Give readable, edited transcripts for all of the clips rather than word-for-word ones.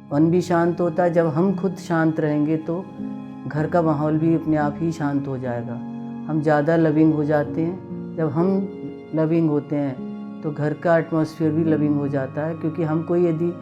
मन भी शांत होता है। जब हम खुद शांत रहेंगे तो घर का माहौल भी अपने आप ही शांत हो जाएगा। हम ज़्यादा लविंग हो जाते हैं। जब हम लविंग होते हैं तो घर का एटमॉस्फेयर भी लविंग हो जाता है, क्योंकि हम कोई यदि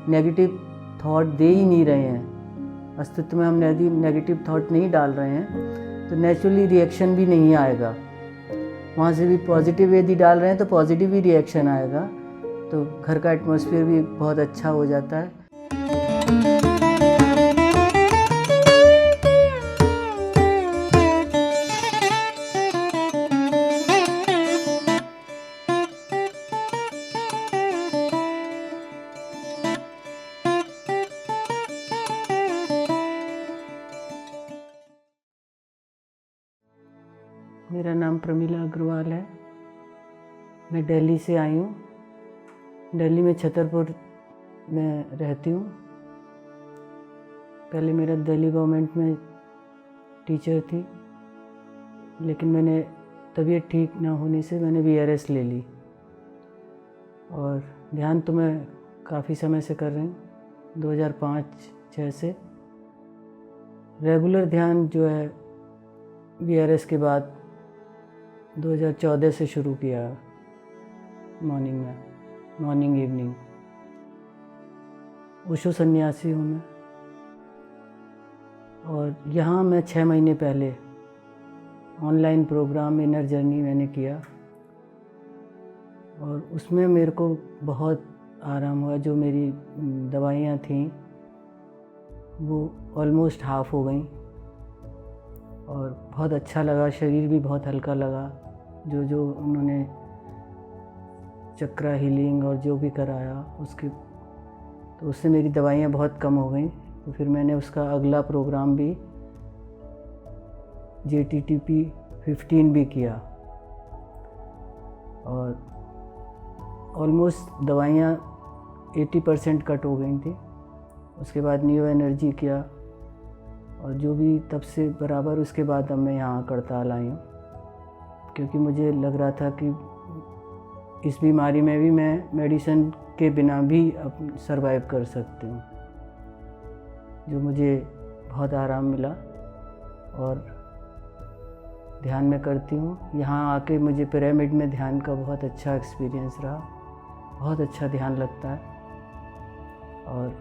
नेगेटिव थॉट दे ही नहीं रहे हैं, अस्तित्व में हम यदि नेगेटिव थॉट नहीं डाल रहे हैं तो नेचुरली रिएक्शन भी नहीं आएगा। वहाँ से भी पॉजिटिव यदि डाल रहे हैं तो पॉजिटिव ही रिएक्शन आएगा, तो घर का एटमॉस्फेयर भी बहुत अच्छा हो जाता है। मेरा नाम प्रमिला अग्रवाल है। मैं दिल्ली से आई हूँ। दिल्ली में छतरपुर में रहती हूँ। पहले मेरा दिल्ली गवर्नमेंट में टीचर थी, लेकिन मैंने तबीयत ठीक ना होने से मैंने VRS ले ली। और ध्यान तो मैं काफ़ी समय से कर रही हूँ, 2005-06 से। रेगुलर ध्यान जो है VRS के बाद 2014 से शुरू किया, मॉर्निंग इवनिंग। ओशो सन्यासी हूँ मैं। और यहाँ मैं 6 महीने पहले ऑनलाइन प्रोग्राम इनर जर्नी मैंने किया, और उसमें मेरे को बहुत आराम हुआ। जो मेरी दवाइयाँ थीं वो ऑलमोस्ट हाफ हो गई, और बहुत अच्छा लगा। शरीर भी बहुत हल्का लगा। जो उन्होंने चक्रा हीलिंग और जो भी कराया तो उससे मेरी दवाइयाँ बहुत कम हो गई। तो फिर मैंने उसका अगला प्रोग्राम भी JTTP 15 भी किया, और ऑलमोस्ट दवाइयाँ 80% कट हो गई थी। उसके बाद न्यू एनर्जी किया, और जो भी तब से बराबर। उसके बाद अब मैं यहाँ करताल आई हूँ, क्योंकि मुझे लग रहा था कि इस बीमारी में भी मैं मेडिसिन के बिना भी सरवाइव कर सकती हूँ, जो मुझे बहुत आराम मिला। और ध्यान में करती हूँ। यहाँ आके मुझे पिरामिड में ध्यान का बहुत अच्छा एक्सपीरियंस रहा। बहुत अच्छा ध्यान लगता है। और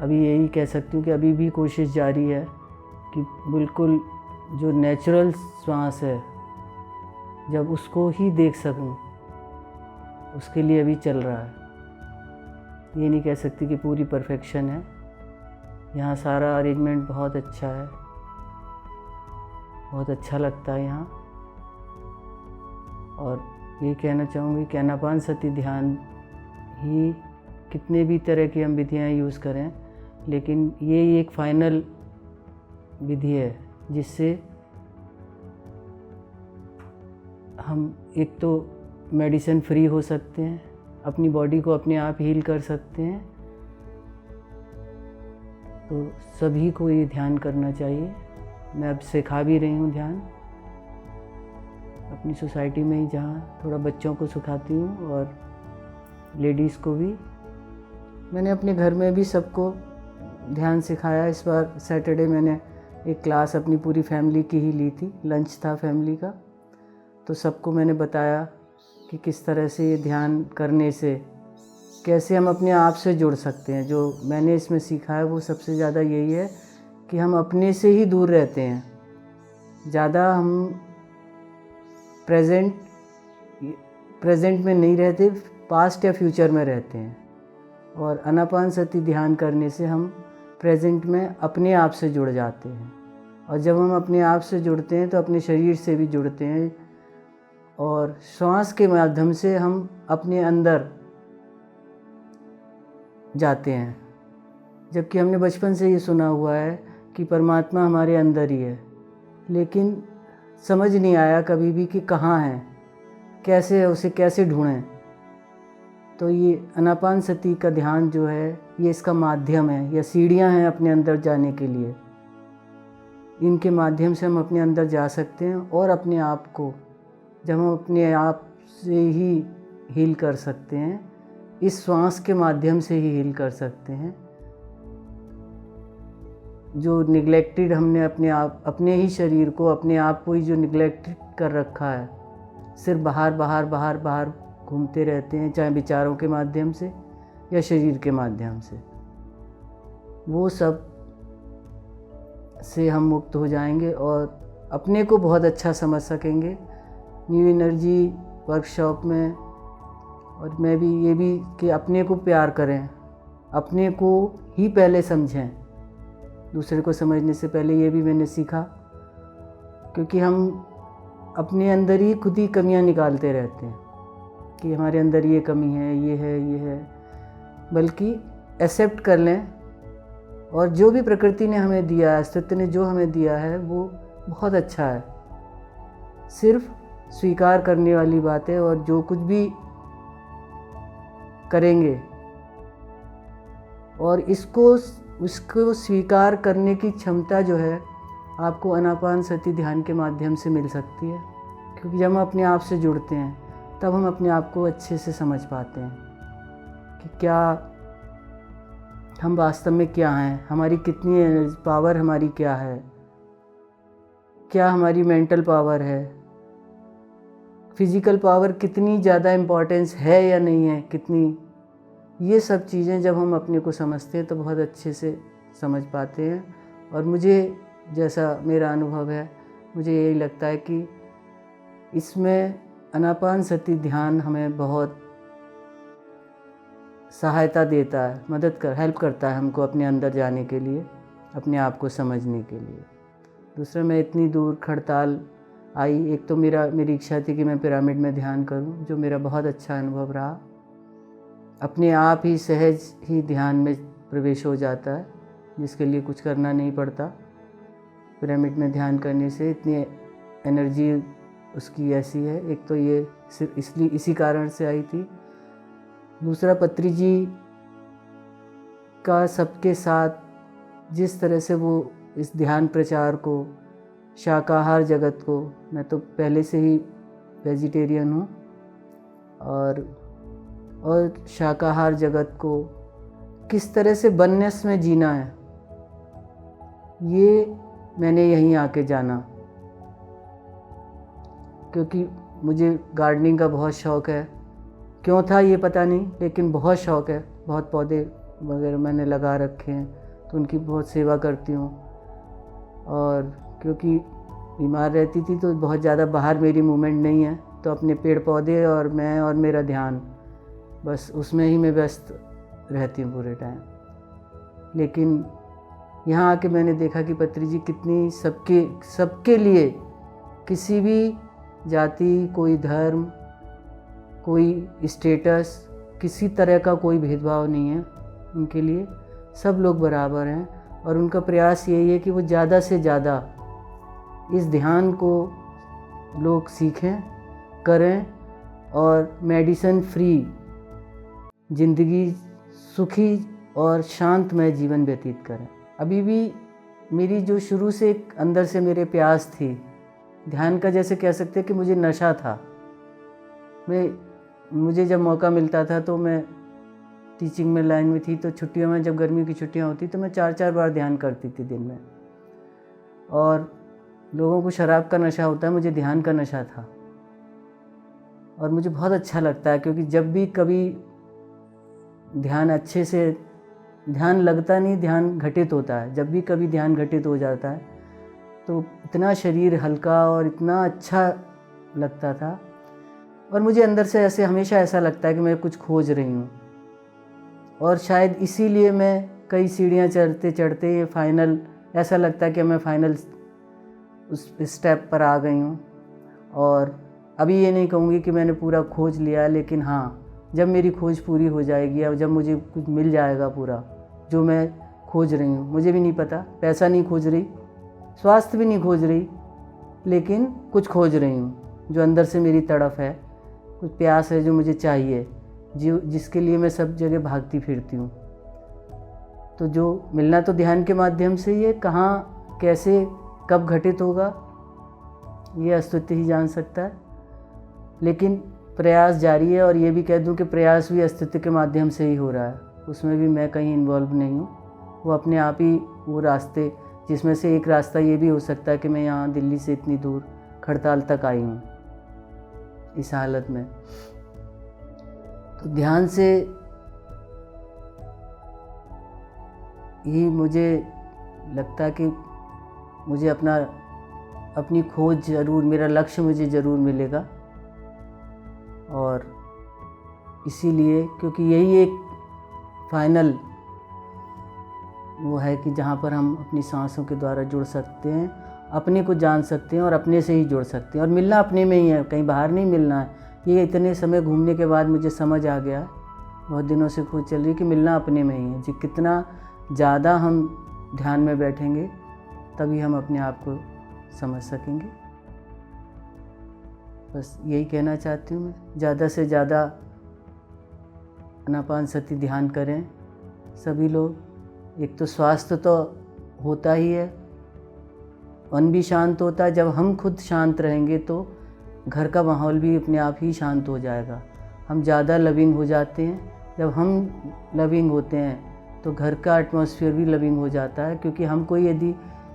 अभी यही कह सकती हूँ कि अभी भी कोशिश जारी है कि बिल्कुल जो नेचुरल श्वास है, जब उसको ही देख सकूं, उसके लिए अभी चल रहा है। ये नहीं कह सकती कि पूरी परफेक्शन है। यहाँ सारा अरेंजमेंट बहुत अच्छा है, बहुत अच्छा लगता है यहाँ। और ये कहना चाहूँगी कि आनापानसति ध्यान ही, कितने भी तरह की हम विधियाँ यूज़ करें, लेकिन ये एक फाइनल विधि है जिससे हम एक तो मेडिसिन फ्री हो सकते हैं, अपनी बॉडी को अपने आप हील कर सकते हैं। तो सभी को ये ध्यान करना चाहिए। मैं अब सिखा भी रही हूँ ध्यान अपनी सोसाइटी में ही, जहाँ थोड़ा बच्चों को सिखाती हूँ और लेडीज़ को भी। मैंने अपने घर में भी सबको ध्यान सिखाया। इस बार सैटरडे मैंने एक क्लास अपनी पूरी फैमिली की ही ली थी। लंच था फैमिली का, तो सबको मैंने बताया कि किस तरह से ये ध्यान करने से कैसे हम अपने आप से जुड़ सकते हैं। जो मैंने इसमें सीखा है वो सबसे ज़्यादा यही है कि हम अपने से ही दूर रहते हैं। ज़्यादा हम प्रेजेंट में नहीं रहते, पास्ट या फ्यूचर में रहते हैं। और आनापानसति ध्यान करने से हम प्रेजेंट में अपने आप से जुड़ जाते हैं। और जब हम अपने आप से जुड़ते हैं तो अपने शरीर से भी जुड़ते हैं, और श्वास के माध्यम से हम अपने अंदर जाते हैं। जबकि हमने बचपन से ये सुना हुआ है कि परमात्मा हमारे अंदर ही है, लेकिन समझ नहीं आया कभी भी कि कहाँ है, कैसे है, उसे कैसे ढूंढें। तो ये आनापानसति का ध्यान जो है, ये इसका माध्यम है, या सीढ़ियाँ हैं अपने अंदर जाने के लिए। इनके माध्यम से हम अपने अंदर जा सकते हैं, और अपने आप को जब हम अपने आप से ही हील कर सकते हैं, इस श्वास के माध्यम से ही हील कर सकते हैं। जो निगलेक्टेड हमने अपने ही शरीर को, अपने आप को ही जो निगलेक्टेड कर रखा है, सिर्फ बाहर घूमते रहते हैं, चाहे विचारों के माध्यम से या शरीर के माध्यम से, वो सब से हम मुक्त हो जाएंगे और अपने को बहुत अच्छा समझ सकेंगे। न्यू एनर्जी वर्कशॉप में और मैं भी ये भी कि अपने को प्यार करें, अपने को ही पहले समझें, दूसरे को समझने से पहले, ये भी मैंने सीखा। क्योंकि हम अपने अंदर ही खुद ही कमियां निकालते रहते हैं कि हमारे अंदर ये कमी है, ये है, बल्कि एक्सेप्ट कर लें और जो भी प्रकृति ने हमें दिया है, अस्तित्व ने जो हमें दिया है, वो बहुत अच्छा है। सिर्फ स्वीकार करने वाली बात है और जो कुछ भी करेंगे और उसको स्वीकार करने की क्षमता जो है आपको आनापानसति ध्यान के माध्यम से मिल सकती है। क्योंकि जब हम अपने आप से जुड़ते हैं तब हम अपने आप को अच्छे से समझ पाते हैं कि क्या हम वास्तव में क्या हैं, हमारी कितनी एनर्जी पावर हमारी क्या है, क्या हमारी मेंटल पावर है, फिज़िकल पावर कितनी ज़्यादा इम्पोर्टेंस है या नहीं है, कितनी। ये सब चीज़ें जब हम अपने को समझते हैं तो बहुत अच्छे से समझ पाते हैं। और मुझे जैसा मेरा अनुभव है, मुझे यही लगता है कि इसमें आनापानसति ध्यान हमें बहुत सहायता देता है, हेल्प करता है हमको अपने अंदर जाने के लिए, अपने आप को समझने के लिए। दूसरा, मैं इतनी दूर खड़ताल आई, एक तो मेरी इच्छा थी कि मैं पिरामिड में ध्यान करूं, जो मेरा बहुत अच्छा अनुभव रहा। अपने आप ही सहज ही ध्यान में प्रवेश हो जाता है, जिसके लिए कुछ करना नहीं पड़ता। पिरामिड में ध्यान करने से इतनी एनर्जी उसकी ऐसी है। एक तो ये सिर्फ इसलिए इसी कारण से आई थी। दूसरा, पत्री जी का सबके साथ जिस तरह से वो इस ध्यान प्रचार को, शाकाहार जगत को, मैं तो पहले से ही वेजिटेरियन हूँ, और शाकाहार जगत को किस तरह से वननेस में जीना है, ये मैंने यहीं आके जाना। क्योंकि मुझे गार्डनिंग का बहुत शौक़ है, क्यों था ये पता नहीं, लेकिन बहुत शौक़ है। बहुत पौधे वगैरह मैंने लगा रखे हैं, तो उनकी बहुत सेवा करती हूँ। और क्योंकि बीमार रहती थी तो बहुत ज़्यादा बाहर मेरी मूवमेंट नहीं है, तो अपने पेड़ पौधे और मैं और मेरा ध्यान, बस उसमें ही मैं व्यस्त रहती हूँ पूरे टाइम। लेकिन यहाँ आके मैंने देखा कि पत्री जी कितनी सबके लिए, किसी भी जाति, कोई धर्म, कोई स्टेटस, किसी तरह का कोई भेदभाव नहीं है उनके लिए, सब लोग बराबर हैं। और उनका प्रयास यही है कि वो ज़्यादा से ज़्यादा इस ध्यान को लोग सीखें, करें और मेडिसिन फ्री ज़िंदगी, सुखी और शांतमय जीवन व्यतीत करें। अभी भी मेरी जो शुरू से एक अंदर से मेरे प्यास थी ध्यान का, जैसे कह सकते हैं कि मुझे नशा था। मुझे जब मौका मिलता था तो मैं टीचिंग में लाइन में थी, तो छुट्टियों में जब गर्मी की छुट्टियां होती तो मैं 4-4 बार ध्यान करती थी दिन में। और लोगों को शराब का नशा होता है, मुझे ध्यान का नशा था। और मुझे बहुत अच्छा लगता है, क्योंकि जब भी कभी ध्यान अच्छे से, ध्यान लगता नहीं, ध्यान घटित होता है। जब भी कभी ध्यान घटित हो जाता है तो इतना शरीर हल्का और इतना अच्छा लगता था। और मुझे अंदर से हमेशा ऐसा लगता है कि मैं कुछ खोज रही हूँ। और शायद इसीलिए मैं कई सीढ़ियाँ चढ़ते चढ़ते ये फाइनल, ऐसा लगता है कि मैं फाइनल उस स्टेप पर आ गई हूँ। और अभी ये नहीं कहूँगी कि मैंने पूरा खोज लिया, लेकिन हाँ, जब मेरी खोज पूरी हो जाएगी और जब मुझे कुछ मिल जाएगा पूरा जो मैं खोज रही हूँ, मुझे भी नहीं पता, पैसा नहीं खोज रही, स्वास्थ्य भी नहीं खोज रही, लेकिन कुछ खोज रही हूँ जो अंदर से मेरी तड़फ है, कुछ प्यास है जो मुझे चाहिए, जिसके लिए मैं सब जगह भागती फिरती हूँ। तो जो मिलना तो ध्यान के माध्यम से ही है, कहाँ, कैसे, कब घटित होगा, ये अस्तित्व ही जान सकता है। लेकिन प्रयास जारी है, और ये भी कह दूं कि प्रयास भी अस्तित्व के माध्यम से ही हो रहा है, उसमें भी मैं कहीं इन्वॉल्व नहीं हूँ। वो अपने आप ही वो रास्ते, जिसमें से एक रास्ता ये भी हो सकता है कि मैं यहाँ दिल्ली से इतनी दूर खड़ताल तक आई हूँ इस हालत में। तो ध्यान से ही मुझे लगता है कि मुझे अपनी खोज ज़रूर, मेरा लक्ष्य मुझे ज़रूर मिलेगा। और इसीलिए, क्योंकि यही एक फाइनल वो है कि जहाँ पर हम अपनी सांसों के द्वारा जुड़ सकते हैं, अपने को जान सकते हैं और अपने से ही जुड़ सकते हैं। और मिलना अपने में ही है, कहीं बाहर नहीं मिलना है। ये इतने समय घूमने के बाद मुझे समझ आ गया, बहुत दिनों से खोज चल रही कि मिलना अपने में ही है। जी, कितना ज़्यादा हम ध्यान में बैठेंगे तभी हम अपने आप को समझ सकेंगे। बस यही कहना चाहती हूँ मैं। ज़्यादा से ज़्यादा आनापानसति ध्यान करें सभी लोग। एक तो स्वास्थ्य तो होता ही है, मन भी शांत होता है। जब हम खुद शांत रहेंगे तो घर का माहौल भी अपने आप ही शांत हो जाएगा। हम ज़्यादा लविंग हो जाते हैं। जब हम लविंग होते हैं तो घर का एटमॉस्फेयर भी लविंग हो जाता है, क्योंकि हम कोई यदि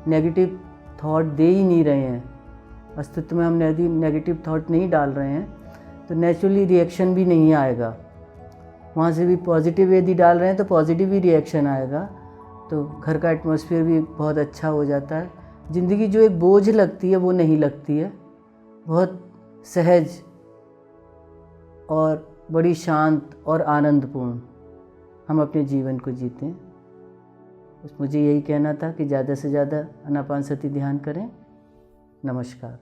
नेगेटिव थॉट दे ही नहीं रहे हैं, अस्तित्व में हम यदि नेगेटिव थॉट नहीं डाल रहे हैं, तो नेचुरली रिएक्शन भी नहीं आएगा। वहाँ से भी पॉजिटिव यदि डाल रहे हैं तो पॉजिटिव ही रिएक्शन आएगा। तो घर का एटमॉस्फेयर भी बहुत अच्छा हो जाता है। ज़िंदगी जो एक बोझ लगती है वो नहीं लगती है, बहुत सहज और बड़ी शांत और आनंदपूर्ण हम अपने जीवन को जीते हैं। बस मुझे यही कहना था कि ज़्यादा से ज़्यादा आनापानसति ध्यान करें। नमस्कार।